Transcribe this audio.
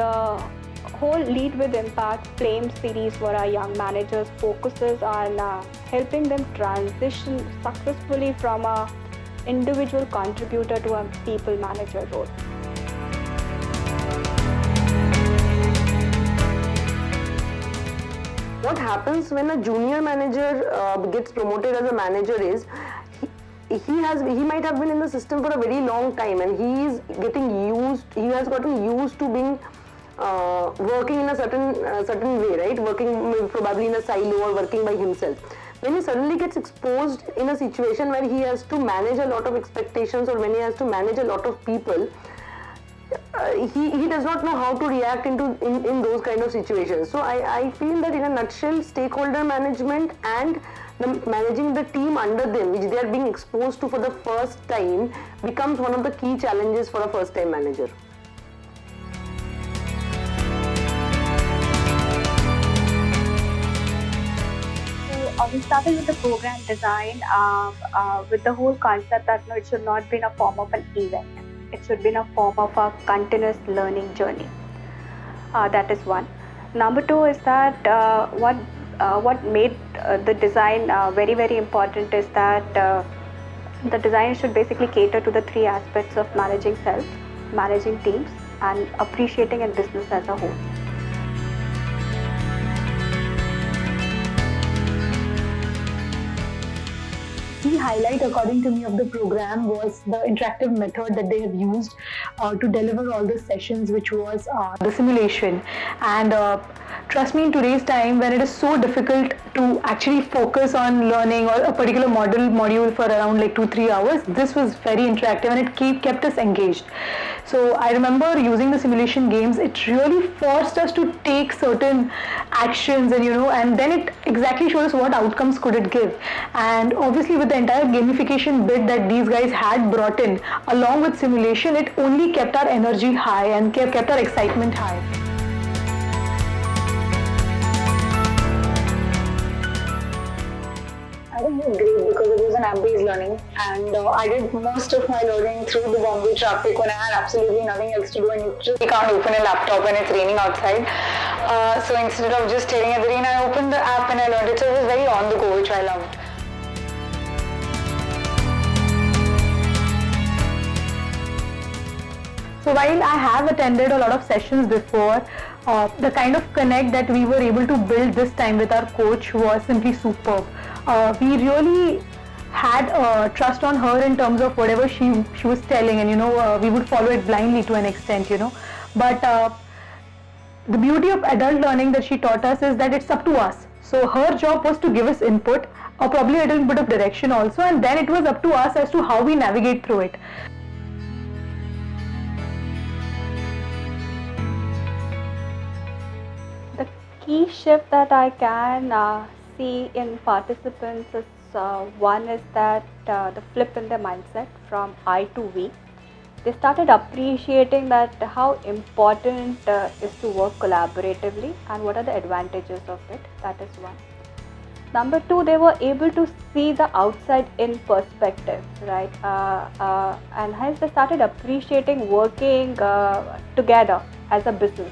The whole Lead with Impact Flame series for our young managers focuses on helping them transition successfully from a individual contributor to a people manager role. What happens when a junior manager gets promoted as a manager is he might have been in the system for a very long time, and he has gotten used to being working in a certain way, right? Working probably in a silo or working by himself. When he suddenly gets exposed in a situation where he has to manage a lot of expectations, or when he has to manage a lot of people, he does not know how to react in those kind of situations. So I feel that in a nutshell, stakeholder management and managing the team under them, which they are being exposed to for the first time, becomes one of the key challenges for a first time manager. We started with the program design with the whole concept that it should not be in a form of an event. It should be in a form of a continuous learning journey. That is one. Number two is that what made the design very, very important is that the design should basically cater to the three aspects of managing self, managing teams, and appreciating a business as a whole. Key highlight, according to me, of the program was the interactive method that they have used to deliver all the sessions, which was the simulation. And trust me, in today's time, when it is so difficult to actually focus on learning or a particular module for around like 2-3 hours, this was very interactive, and it kept us engaged. So I remember using the simulation games. It really forced us to take certain actions, and then it exactly showed us what outcomes could it give. And obviously, with the entire gamification bit that these guys had brought in, along with simulation, it only kept our energy high and kept our excitement high. I think it was great because it was an app-based learning, and I did most of my learning through the Bombay traffic when I had absolutely nothing else to do, and you can't open a laptop when it's raining outside. So instead of just staring at the rain, I opened the app and I learned it. So it was very on the go, which I loved. So while I have attended a lot of sessions before, the kind of connect that we were able to build this time with our coach was simply superb. We really had trust on her in terms of whatever she was telling, and we would follow it blindly to an extent, But the beauty of adult learning that she taught us is that it's up to us. So her job was to give us input, or probably a little bit of direction also, and then it was up to us as to how we navigate through it. The key shift that I can see in participants is one is that the flip in their mindset from I to we. They started appreciating that how important is to work collaboratively and what are the advantages of it. That is one. Number two, they were able to see the outside in perspective, right? And hence they started appreciating working together as a business.